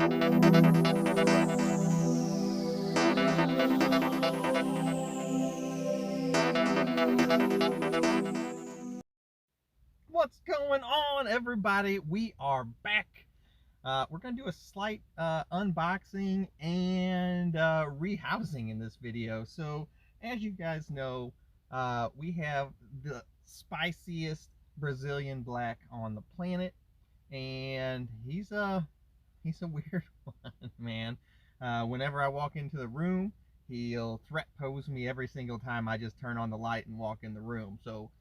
What's going on, everybody? We are back. We're going to do a slight unboxing and rehousing in this video. So, as you guys know, we have the spiciest Brazilian black on the planet, and he's a weird one, man. Whenever I walk into the room, he'll threat pose me every single time I just turn on the light and walk in the room. So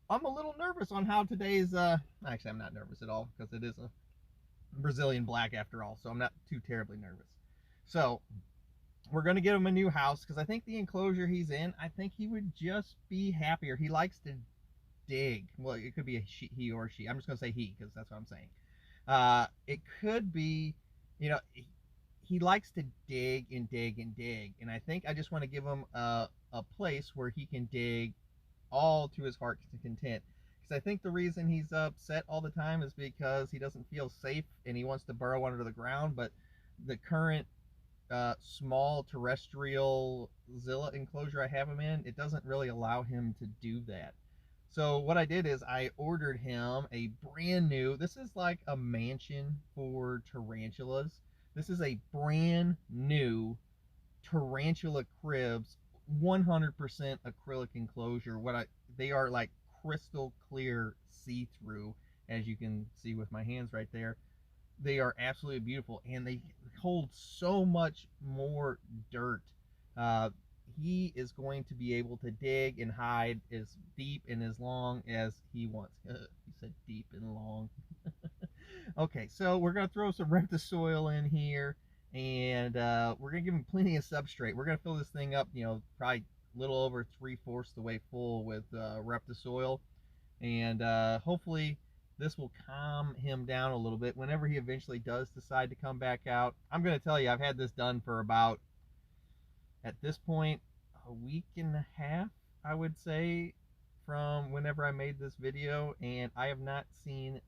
I'm a little nervous on how today's actually I'm not nervous at all because it is a Brazilian black after all, so I'm not too terribly nervous. So we're going to get him a new house because I think the enclosure he's in, I think he would just be happier. He likes to dig. Well, it could be a he or she. I'm just going to say he because that's what I'm saying. It could be, you know, he likes to dig and dig and dig, and I think I just want to give him a place where he can dig all to his heart's content. Because I think the reason he's upset all the time is because he doesn't feel safe and he wants to burrow under the ground, but the current small terrestrial Zilla enclosure I have him in, it doesn't really allow him to do that. So what I did is I ordered him a brand new, this is like a mansion for tarantulas. This is a brand new tarantula cribs, 100% acrylic enclosure. They are like crystal clear see-through, as you can see with my hands right there. They are absolutely beautiful, and they hold so much more dirt. He is going to be able to dig and hide as deep and as long as he wants. He said deep and long. Okay, so we're going to throw some Reptisoil in here, and we're going to give him plenty of substrate. We're going to fill this thing up, you know, probably a little over 3/4 the way full with Reptisoil, and hopefully this will calm him down a little bit whenever he eventually does decide to come back out. I'm going to tell you, I've had this done for about, at this point, a week and a half, I would say, from whenever I made this video, and I have not seen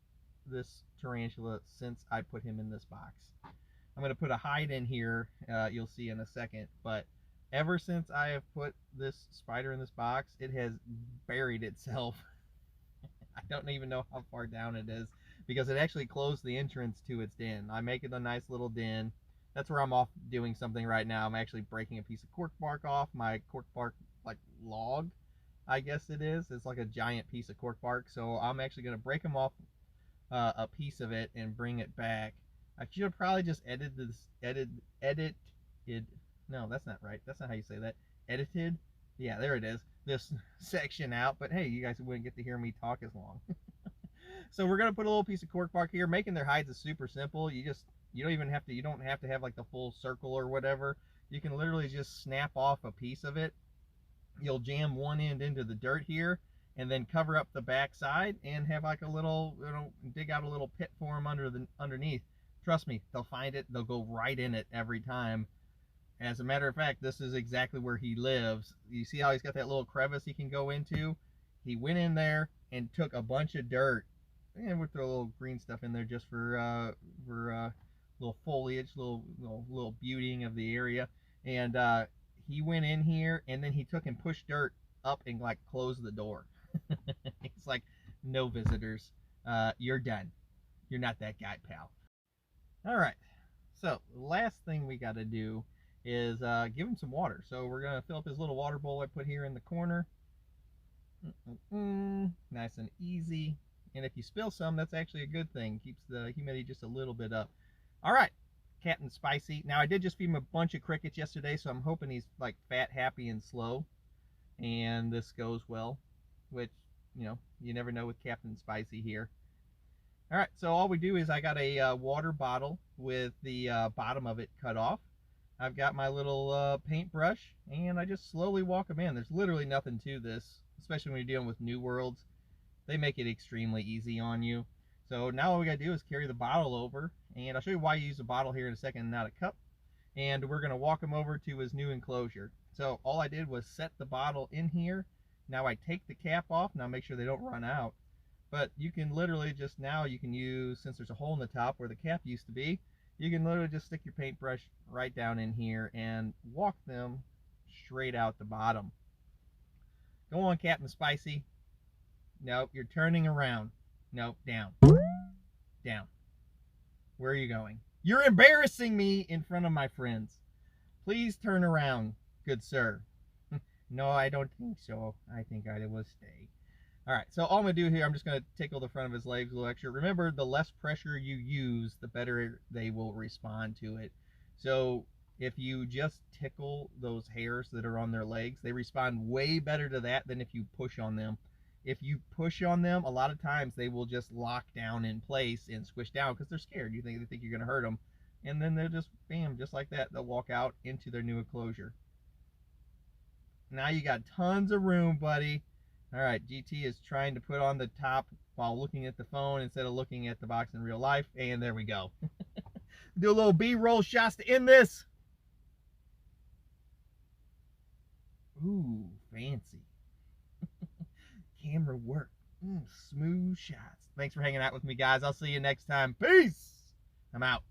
this tarantula since I put him in this box. I'm going to put a hide in here, you'll see in a second, but ever since I have put this spider in this box, it has buried itself. I don't even know how far down it is because it actually closed the entrance to its den. I make it a nice little den. That's where I'm off doing something right now. I'm actually breaking a piece of cork bark off, my cork bark like log, I guess it is. It's like a giant piece of cork bark, so I'm actually going to break them off a piece of it and bring it back. I should have probably just edited, no, that's not right. That's not how you say that. Edited? Yeah, there it is. This section out, but hey, you guys wouldn't get to hear me talk as long. So we're gonna put a little piece of cork bark here. Making their hides is super simple. You don't have to have like the full circle or whatever. You can literally just snap off a piece of it. You'll jam one end into the dirt here, and then cover up the back side and have like a little, dig out a little pit for them underneath. Trust me, they'll find it. They'll go right in it every time. As a matter of fact, this is exactly where he lives. You see how he's got that little crevice he can go into? He went in there and took a bunch of dirt, and we'll throw a little green stuff in there just for little foliage, little beautying of the area. And he went in here, and then he took and pushed dirt up and like closed the door. It's like, no visitors. You're done. You're not that guy, pal. All right. So the last thing we got to do is give him some water. So we're going to fill up his little water bowl I put here in the corner. Nice and easy. And if you spill some, that's actually a good thing. Keeps the humidity just a little bit up. All right, Captain Spicy. Now I did just feed him a bunch of crickets yesterday, so I'm hoping he's like fat, happy, and slow. And this goes well, which, you know, you never know with Captain Spicy here. All right, so all we do is I got a water bottle with the bottom of it cut off. I've got my little paintbrush, and I just slowly walk them in. There's literally nothing to this, especially when you're dealing with new worlds. They make it extremely easy on you. So now all we gotta do is carry the bottle over, and I'll show you why you use a bottle here in a second and not a cup. And we're gonna walk him over to his new enclosure. So all I did was set the bottle in here. Now I take the cap off. Now make sure they don't run out. But you can literally just, now you can use, since there's a hole in the top where the cap used to be, you can literally just stick your paintbrush right down in here and walk them straight out the bottom. Go on, Captain Spicy. Nope, you're turning around. Nope, down. Down. Where are you going? You're embarrassing me in front of my friends. Please turn around, good sir. No, I don't think so. I think I will stay. All right, so all I'm going to do here, I'm just going to tickle the front of his legs a little extra. Remember, the less pressure you use, the better they will respond to it. So if you just tickle those hairs that are on their legs, they respond way better to that than if you push on them. If you push on them, a lot of times they will just lock down in place and squish down because they're scared. They think you're going to hurt them. And then they'll just, bam, just like that, they'll walk out into their new enclosure. Now you got tons of room, buddy. All right, GT is trying to put on the top while looking at the phone instead of looking at the box in real life. And there we go. Do a little B-roll shots to end this. Ooh, fancy. Camera work. Smooth shots. Thanks for hanging out with me, guys. I'll see you next time. Peace. I'm out.